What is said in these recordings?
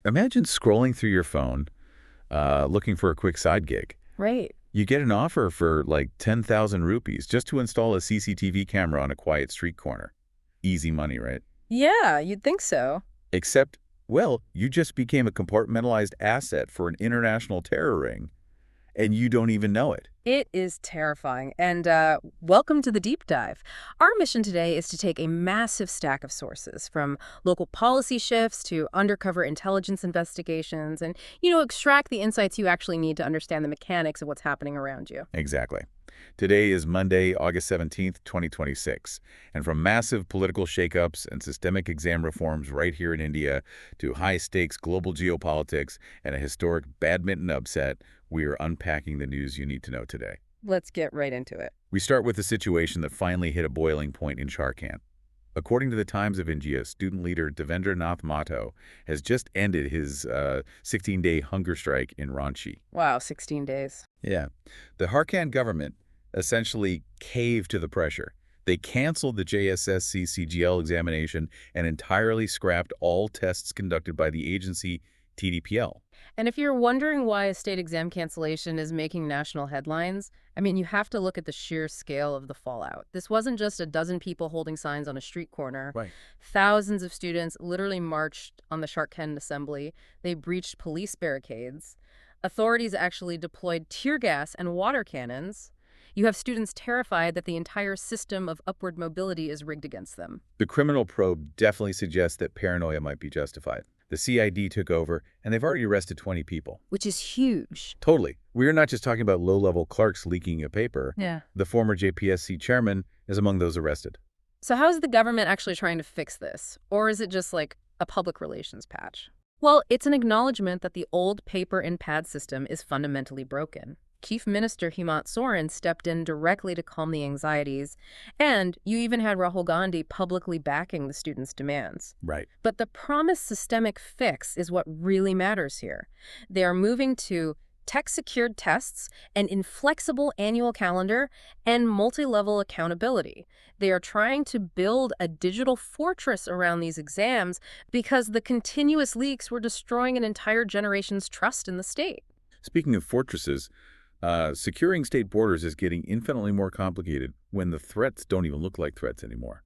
Imagine scrolling through your phone, looking for a quick side gig. Right. You get an offer for like 10,000 rupees just to install a CCTV camera on a quiet street corner. Easy money, right? Yeah, you'd think so. Except, well, you just became a compartmentalized asset for an international terror ring, and you don't even know it. It is terrifying. And welcome to the deep dive. Our mission today is to take a massive stack of sources, from local policy shifts to undercover intelligence investigations, and, extract the insights you actually need to understand the mechanics of what's happening around you. Exactly. Today is Monday, August 17th, 2026, and from massive political shakeups and systemic exam reforms right here in India to high-stakes global geopolitics and a historic badminton upset, we are unpacking the news you need to know today. Let's get right into it. We start with the situation that finally hit a boiling point in Jharkhand. According to the Times of India, student leader Devendra Nath Mahto has just ended his 16-day hunger strike in Ranchi. Wow, 16 days. Yeah. The Jharkhand government essentially caved to the pressure. They canceled the JSSC CGL examination and entirely scrapped all tests conducted by the agency TDPL. And if you're wondering why a state exam cancellation is making national headlines, you have to look at the sheer scale of the fallout. This wasn't just a dozen people holding signs on a street corner. Right. Thousands of students literally marched on the Jharkhand assembly. They breached police barricades. Authorities actually deployed tear gas and water cannons. You have students terrified that the entire system of upward mobility is rigged against them. The criminal probe definitely suggests that paranoia might be justified. The CID took over, and they've already arrested 20 people. Which is huge. Totally. We're not just talking about low-level clerks leaking a paper. Yeah. The former JPSC chairman is among those arrested. So how is the government actually trying to fix this? Or is it just like a public relations patch? Well, it's an acknowledgement that the old paper and pad system is fundamentally broken. Chief Minister Hemant Soren stepped in directly to calm the anxieties, and you even had Rahul Gandhi publicly backing the students' demands. Right. But the promised systemic fix is what really matters here. They are moving to tech-secured tests, an inflexible annual calendar, and multi-level accountability. They are trying to build a digital fortress around these exams because the continuous leaks were destroying an entire generation's trust in the state. Speaking of fortresses, securing state borders is getting infinitely more complicated when the threats don't even look like threats anymore.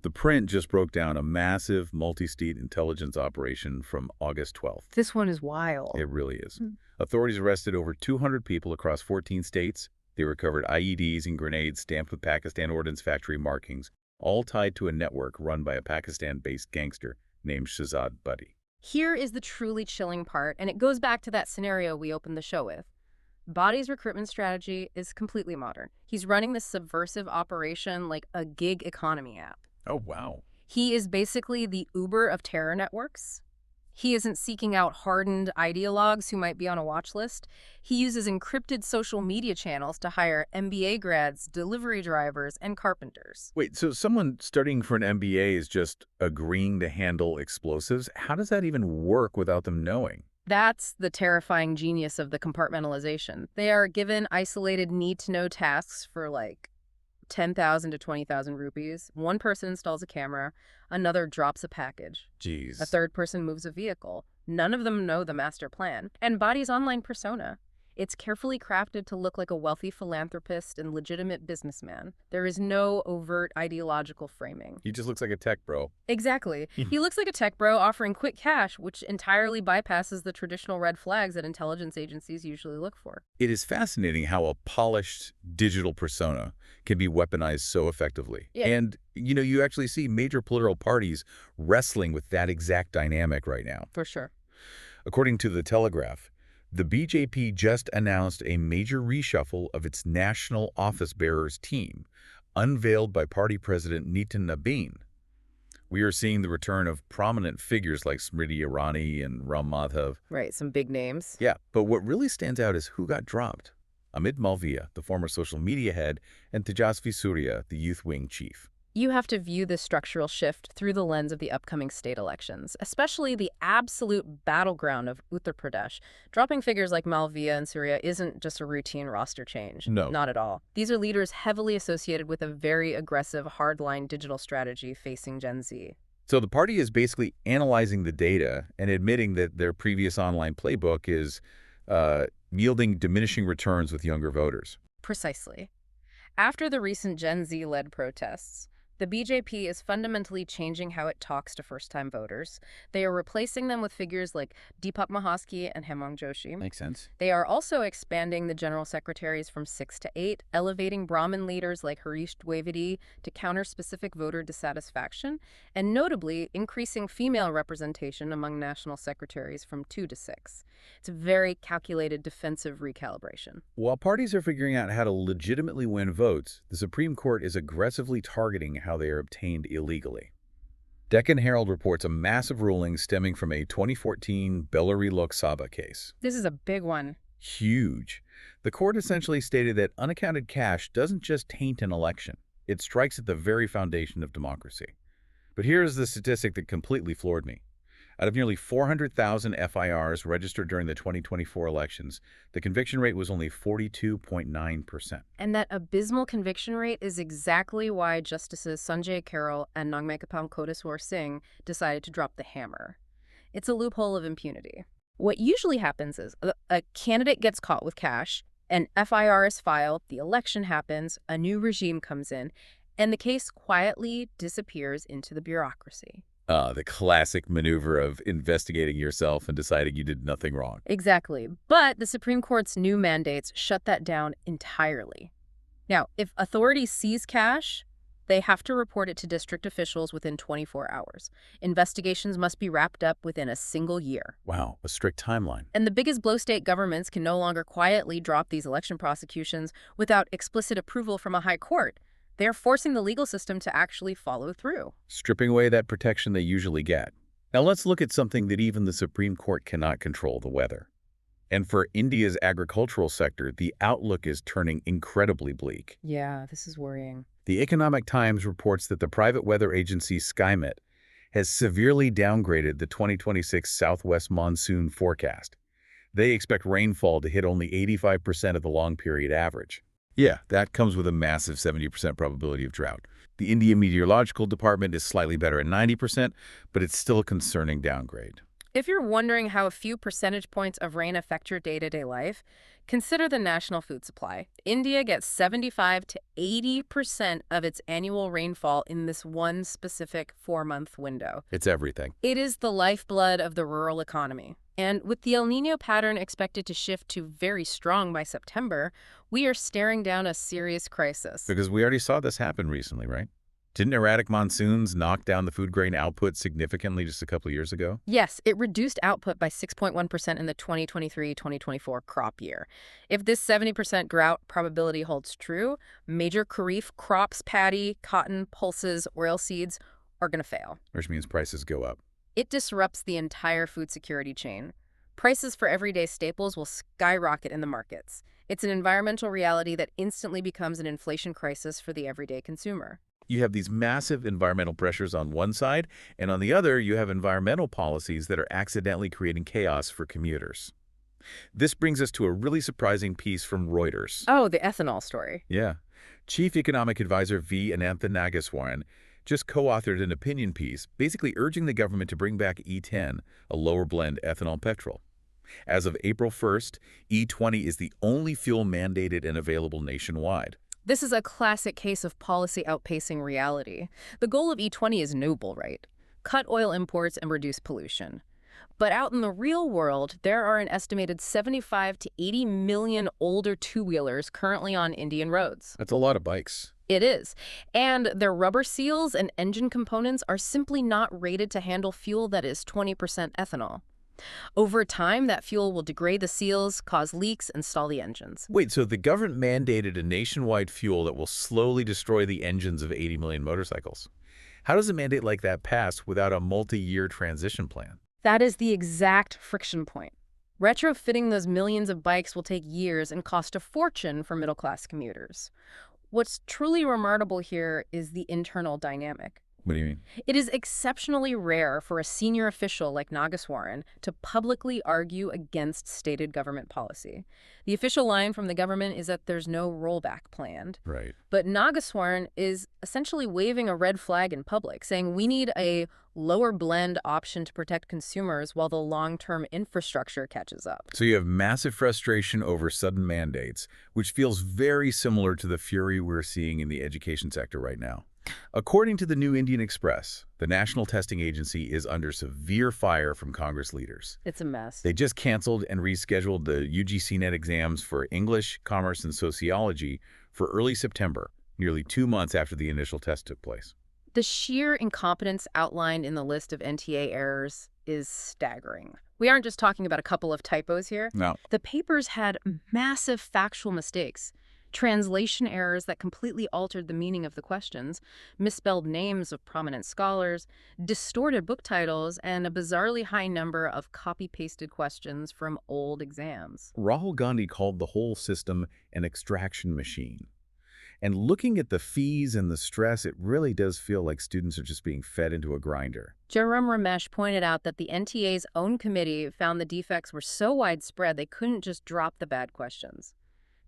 The print just broke down a massive multi-state intelligence operation from August 12th. This one is wild. It really is. Authorities arrested over 200 people across 14 states. They recovered IEDs and grenades stamped with Pakistan Ordnance Factory markings, all tied to a network run by a Pakistan-based gangster named Shahzad Buddy. Here is the truly chilling part, and it goes back to that scenario we opened the show with. Boddy's recruitment strategy is completely modern. He's running this subversive operation like a gig economy app. Oh, wow. He is basically the Uber of terror networks. He isn't seeking out hardened ideologues who might be on a watch list. He uses encrypted social media channels to hire MBA grads, delivery drivers, and carpenters. Wait, so someone studying for an MBA is just agreeing to handle explosives? How does that even work without them knowing? That's the terrifying genius of the compartmentalization. They are given isolated need-to-know tasks for 10,000 to 20,000 rupees. One person installs a camera, another drops a package. Jeez. A third person moves a vehicle. None of them know the master plan. And Boddy's online persona. It's carefully crafted to look like a wealthy philanthropist and legitimate businessman. There is no overt ideological framing. He just looks like a tech bro. Exactly. He looks like a tech bro offering quick cash, which entirely bypasses the traditional red flags that intelligence agencies usually look for. It is fascinating how a polished digital persona can be weaponized so effectively. Yeah. And, you actually see major political parties wrestling with that exact dynamic right now. For sure. According to The Telegraph, the BJP just announced a major reshuffle of its national office bearers team, unveiled by party president Nitin Nabin. We are seeing the return of prominent figures like Smriti Irani and Ram Madhav. Right, some big names. Yeah, but what really stands out is who got dropped. Amit Malviya, the former social media head, and Tejasvi Surya, the youth wing chief. You have to view this structural shift through the lens of the upcoming state elections, especially the absolute battleground of Uttar Pradesh. Dropping figures like Malviya and Surya isn't just a routine roster change. No. Not at all. These are leaders heavily associated with a very aggressive, hardline digital strategy facing Gen Z. So the party is basically analyzing the data and admitting that their previous online playbook is yielding diminishing returns with younger voters. Precisely. After the recent Gen Z-led protests, the BJP is fundamentally changing how it talks to first-time voters. They are replacing them with figures like Deepak Mahaski and Hemang Joshi. Makes sense. They are also expanding the general secretaries from 6 to 8, elevating Brahmin leaders like Harish Dwivedi to counter specific voter dissatisfaction, and notably increasing female representation among national secretaries from 2 to 6. It's a very calculated defensive recalibration. While parties are figuring out how to legitimately win votes, the Supreme Court is aggressively targeting how they are obtained illegally. Deccan Herald reports a massive ruling stemming from a 2014 Bellary Lok Sabha case. This is a big one. Huge. The court essentially stated that unaccounted cash doesn't just taint an election. It strikes at the very foundation of democracy. But here's the statistic that completely floored me. Out of nearly 400,000 FIRs registered during the 2024 elections, the conviction rate was only 42.9%. And that abysmal conviction rate is exactly why Justices Sanjay Karol and Nagmekapam Kodaswar Singh decided to drop the hammer. It's a loophole of impunity. What usually happens is a candidate gets caught with cash, an FIR is filed, the election happens, a new regime comes in, and the case quietly disappears into the bureaucracy. The classic maneuver of investigating yourself and deciding you did nothing wrong. Exactly. But the Supreme Court's new mandates shut that down entirely. Now, if authorities seize cash, they have to report it to district officials within 24 hours. Investigations must be wrapped up within a single year. Wow, a strict timeline. And the biggest blow state governments can no longer quietly drop these election prosecutions without explicit approval from a high court. They're forcing the legal system to actually follow through. Stripping away that protection they usually get. Now let's look at something that even the Supreme Court cannot control, the weather. And for India's agricultural sector, the outlook is turning incredibly bleak. Yeah, this is worrying. The Economic Times reports that the private weather agency SkyMet has severely downgraded the 2026 southwest monsoon forecast. They expect rainfall to hit only 85% of the long-period average. Yeah, that comes with a massive 70% probability of drought. The India Meteorological Department is slightly better at 90%, but it's still a concerning downgrade. If you're wondering how a few percentage points of rain affect your day-to-day life, consider the national food supply. India gets 75 to 80% of its annual rainfall in this one specific 4-month window. It's everything. It is the lifeblood of the rural economy. And with the El Niño pattern expected to shift to very strong by September, we are staring down a serious crisis. Because we already saw this happen recently, right? Didn't erratic monsoons knock down the food grain output significantly just a couple of years ago? Yes, it reduced output by 6.1% in the 2023-2024 crop year. If this 70% drought probability holds true, major kharif crops, paddy, cotton, pulses, oilseeds, are going to fail. Which means prices go up. It disrupts the entire food security chain. Prices for everyday staples will skyrocket in the markets. It's an environmental reality that instantly becomes an inflation crisis for the everyday consumer. You have these massive environmental pressures on one side, and on the other, you have environmental policies that are accidentally creating chaos for commuters. This brings us to a really surprising piece from Reuters. Oh, the ethanol story. Yeah. Chief Economic Advisor V. Anantha Nageswaran just co-authored an opinion piece basically urging the government to bring back E10, a lower blend ethanol petrol. As of April 1st, E20 is the only fuel mandated and available nationwide. This is a classic case of policy outpacing reality. The goal of E20 is noble, right? Cut oil imports and reduce pollution. But out in the real world, there are an estimated 75 to 80 million older two-wheelers currently on Indian roads. That's a lot of bikes. It is. And their rubber seals and engine components are simply not rated to handle fuel that is 20% ethanol. Over time, that fuel will degrade the seals, cause leaks, and stall the engines. Wait, so the government mandated a nationwide fuel that will slowly destroy the engines of 80 million motorcycles. How does a mandate like that pass without a multi-year transition plan? That is the exact friction point. Retrofitting those millions of bikes will take years and cost a fortune for middle-class commuters. What's truly remarkable here is the internal dynamic. What do you mean? It is exceptionally rare for a senior official like Nageswaran to publicly argue against stated government policy. The official line from the government is that there's no rollback planned. Right. But Nageswaran is essentially waving a red flag in public, saying we need a lower blend option to protect consumers while the long-term infrastructure catches up. So you have massive frustration over sudden mandates, which feels very similar to the fury we're seeing in the education sector right now. According to the New Indian Express, the National Testing Agency is under severe fire from Congress leaders. It's a mess. They just canceled and rescheduled the UGC NET exams for English, Commerce, and Sociology for early September, nearly 2 months after the initial test took place. The sheer incompetence outlined in the list of NTA errors is staggering. We aren't just talking about a couple of typos here. No. The papers had massive factual mistakes, translation errors that completely altered the meaning of the questions, misspelled names of prominent scholars, distorted book titles, and a bizarrely high number of copy-pasted questions from old exams. Rahul Gandhi called the whole system an extraction machine. And looking at the fees and the stress, it really does feel like students are just being fed into a grinder. Jaram Ramesh pointed out that the NTA's own committee found the defects were so widespread they couldn't just drop the bad questions.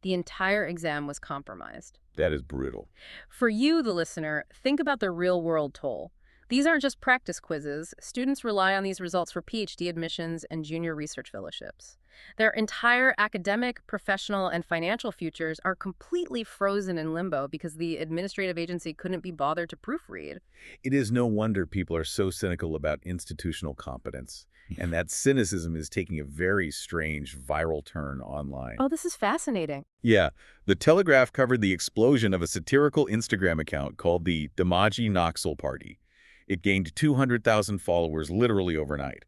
The entire exam was compromised. That is brutal. For you, the listener, think about the real-world toll. These aren't just practice quizzes. Students rely on these results for PhD admissions and junior research fellowships. Their entire academic, professional, and financial futures are completely frozen in limbo because the administrative agency couldn't be bothered to proofread. It is no wonder people are so cynical about institutional competence. And that cynicism is taking a very strange viral turn online. Oh, this is fascinating. Yeah, the Telegraph covered the explosion of a satirical Instagram account called the Damaji Naxal Party. It gained 200,000 followers literally overnight.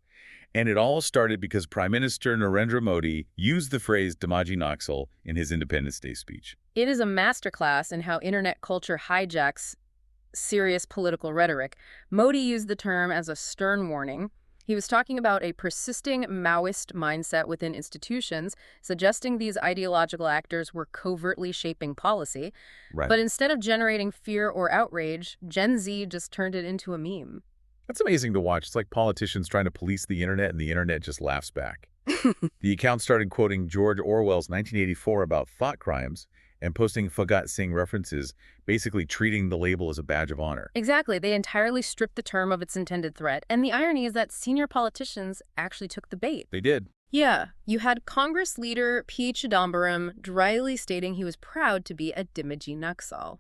And it all started because Prime Minister Narendra Modi used the phrase Damaji Naxal in his Independence Day speech. It is a masterclass in how internet culture hijacks serious political rhetoric. Modi used the term as a stern warning. He was talking about a persisting Maoist mindset within institutions, suggesting these ideological actors were covertly shaping policy. Right. But instead of generating fear or outrage, Gen Z just turned it into a meme. That's amazing to watch. It's like politicians trying to police the internet, and the internet just laughs back. The account started quoting George Orwell's 1984 about thought crimes and posting Bhagat Singh references, basically treating the label as a badge of honor. Exactly. They entirely stripped the term of its intended threat. And the irony is that senior politicians actually took the bait. They did. Yeah, you had Congress leader P. Chidambaram dryly stating he was proud to be a Damaji Naxal.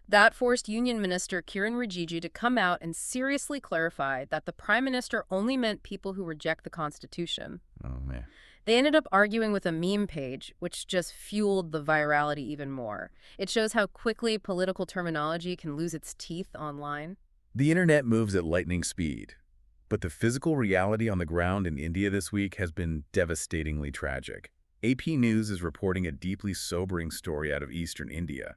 That forced Union Minister Kiran Rijiju to come out and seriously clarify that the Prime Minister only meant people who reject the Constitution. Oh, man. They ended up arguing with a meme page, which just fueled the virality even more. It shows how quickly political terminology can lose its teeth online. The internet moves at lightning speed, but the physical reality on the ground in India this week has been devastatingly tragic. AP News is reporting a deeply sobering story out of eastern India.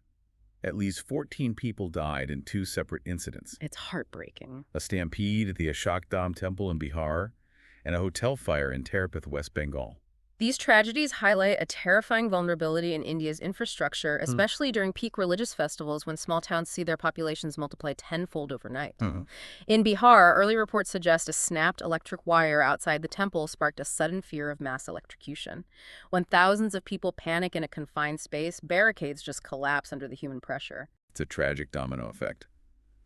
At least 14 people died in 2 separate incidents. It's heartbreaking. A stampede at the Ashokdam Temple in Bihar, and a hotel fire in Tirupati, West Bengal. These tragedies highlight a terrifying vulnerability in India's infrastructure, especially during peak religious festivals when small towns see their populations multiply tenfold overnight. In Bihar, early reports suggest a snapped electric wire outside the temple sparked a sudden fear of mass electrocution. When thousands of people panic in a confined space, barricades just collapse under the human pressure. It's a tragic domino effect.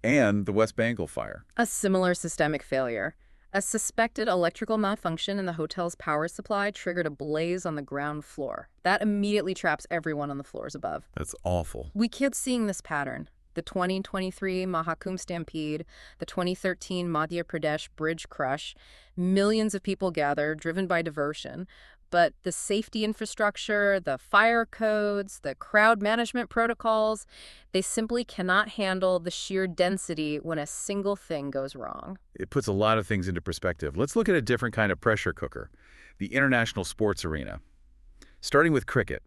And the West Bengal fire. A similar systemic failure. A suspected electrical malfunction in the hotel's power supply triggered a blaze on the ground floor. That immediately traps everyone on the floors above. That's awful. We keep seeing this pattern. The 2023 Mahakumbh Stampede, the 2013 Madhya Pradesh bridge crush. Millions of people gather, driven by diversion. But the safety infrastructure, the fire codes, the crowd management protocols, they simply cannot handle the sheer density when a single thing goes wrong. It puts a lot of things into perspective. Let's look at a different kind of pressure cooker, the international sports arena. Starting with cricket.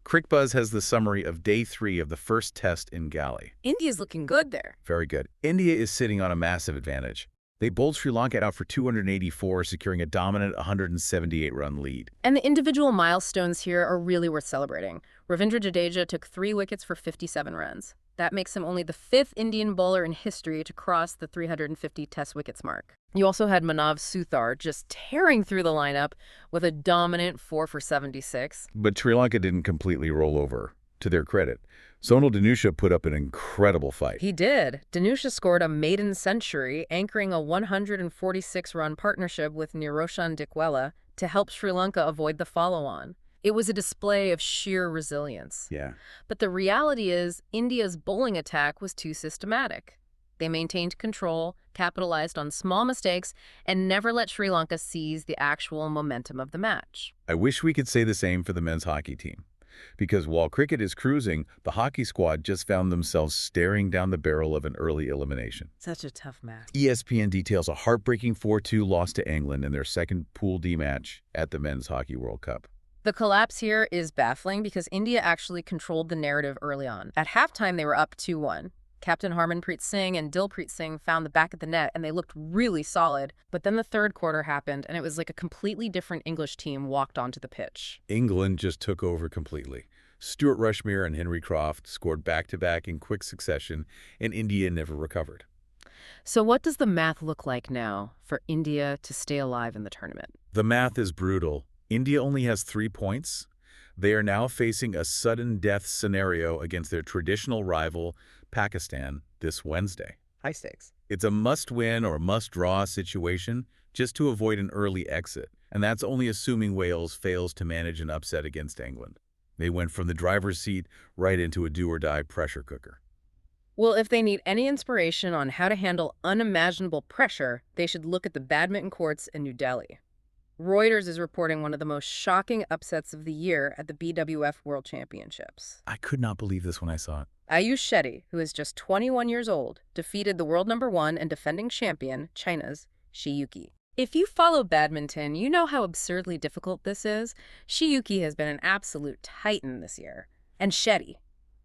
CricBuzz has the summary of Day 3 of the first test in Gali. India's looking good there. Very good. India is sitting on a massive advantage. They bowled Sri Lanka out for 284, securing a dominant 178-run lead. And the individual milestones here are really worth celebrating. Ravindra Jadeja took 3 wickets for 57 runs. That makes him only the 5th Indian bowler in history to cross the 350 test wickets mark. You also had Manav Suthar just tearing through the lineup with a dominant 4 for 76. But Sri Lanka didn't completely roll over, to their credit. Sonal Danusha put up an incredible fight. He did. Danusha scored a maiden century, anchoring a 146-run partnership with Niroshan Dickwella to help Sri Lanka avoid the follow-on. It was a display of sheer resilience. Yeah. But the reality is, India's bowling attack was too systematic. They maintained control, capitalized on small mistakes, and never let Sri Lanka seize the actual momentum of the match. I wish we could say the same for the men's hockey team. Because while cricket is cruising, the hockey squad just found themselves staring down the barrel of an early elimination. Such a tough match. ESPN details a heartbreaking 4-2 loss to England in their second Pool D match at the Men's Hockey World Cup. The collapse here is baffling because India actually controlled the narrative early on. At halftime, they were up 2-1. Captain Harmanpreet Singh and Dilpreet Singh found the back of the net, and they looked really solid. But then the third quarter happened, and it was like a completely different English team walked onto the pitch. England just took over completely. Stuart Rushmere and Henry Croft scored back-to-back in quick succession, and India never recovered. So what does the math look like now for India to stay alive in the tournament? The math is brutal. India only has 3 points. They are now facing a sudden death scenario against their traditional rival, Pakistan, this Wednesday. High stakes. It's a must-win or must-draw situation just to avoid an early exit, and that's only assuming Wales fails to manage an upset against England. They went from the driver's seat right into a do-or-die pressure cooker. Well, if they need any inspiration on how to handle unimaginable pressure, they should look at the badminton courts in New Delhi. Reuters is reporting one of the most shocking upsets of the year at the BWF World Championships. I could not believe this when I saw it. Ayesha Shetty, who is just 21 years old, defeated the world #1 and defending champion, China's Shiyuki. If you follow badminton, you know how absurdly difficult this is. Shiyuki has been an absolute titan this year. And Shetty,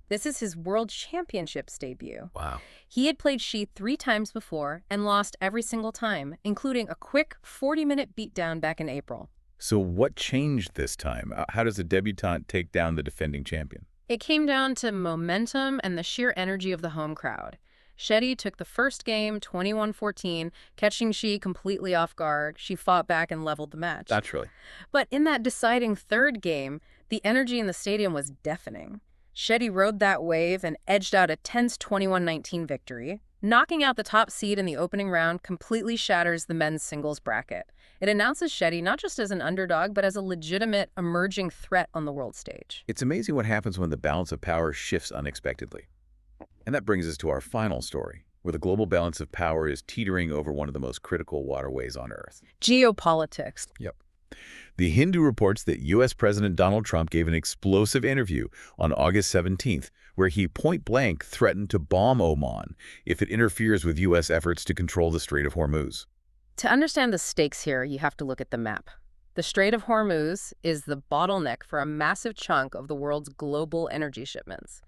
this is his World Championships debut. Wow. He had played Shi 3 times before and lost every single time, including a quick 40-minute beatdown back in April. So what changed this time? How does a debutante take down the defending champion? It came down to momentum and the sheer energy of the home crowd. Shetty took the first game 21-14, catching Shi completely off guard. She fought back and leveled the match. Naturally. But in that deciding third game, the energy in the stadium was deafening. Shetty rode that wave and edged out a tense 21-19 victory. Knocking out the top seed in the opening round completely shatters the men's singles bracket. It announces Shetty not just as an underdog, but as a legitimate, emerging threat on the world stage. It's amazing what happens when the balance of power shifts unexpectedly. And that brings us to our final story, where the global balance of power is teetering over one of the most critical waterways on Earth. Geopolitics. Yep. The Hindu reports that U.S. President Donald Trump gave an explosive interview on August 17th, where he point-blank threatened to bomb Oman if it interferes with U.S. efforts to control the Strait of Hormuz. To understand the stakes here, you have to look at the map. The Strait of Hormuz is the bottleneck for a massive chunk of the world's global energy shipments.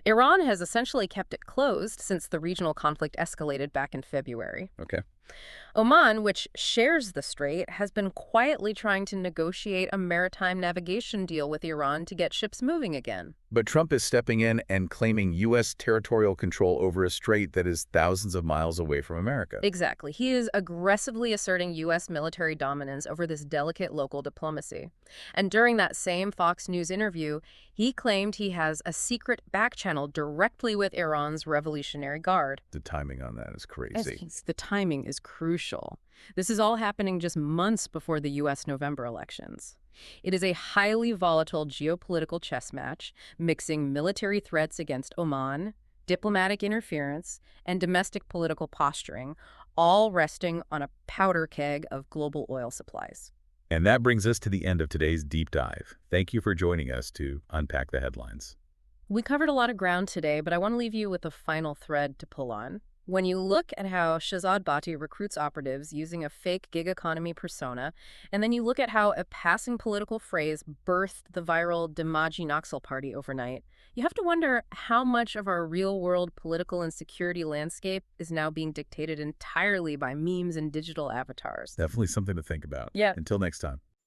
Iran has essentially kept it closed since the regional conflict escalated back in February. Okay. Oman, which shares the strait, has been quietly trying to negotiate a maritime navigation deal with Iran to get ships moving again. But Trump is stepping in and claiming U.S. territorial control over a strait that is thousands of miles away from America. Exactly. He is aggressively asserting U.S. military dominance over this delicate local diplomacy. And during that same Fox News interview, he claimed he has a secret back channel directly with Iran's Revolutionary Guard. The timing on that is crazy. The timing is crucial. This is all happening just months before the U.S. November elections. It is a highly volatile geopolitical chess match, mixing military threats against Oman, diplomatic interference, and domestic political posturing, all resting on a powder keg of global oil supplies. And that brings us to the end of today's deep dive. Thank you for joining us to unpack the headlines. We covered a lot of ground today, but I want to leave you with a final thread to pull on. When you look at how Shahzad Bhatti recruits operatives using a fake gig economy persona, and then you look at how a passing political phrase birthed the viral Demaji Naxal party overnight, you have to wonder how much of our real-world political and security landscape is now being dictated entirely by memes and digital avatars. Definitely something to think about. Yeah. Until next time.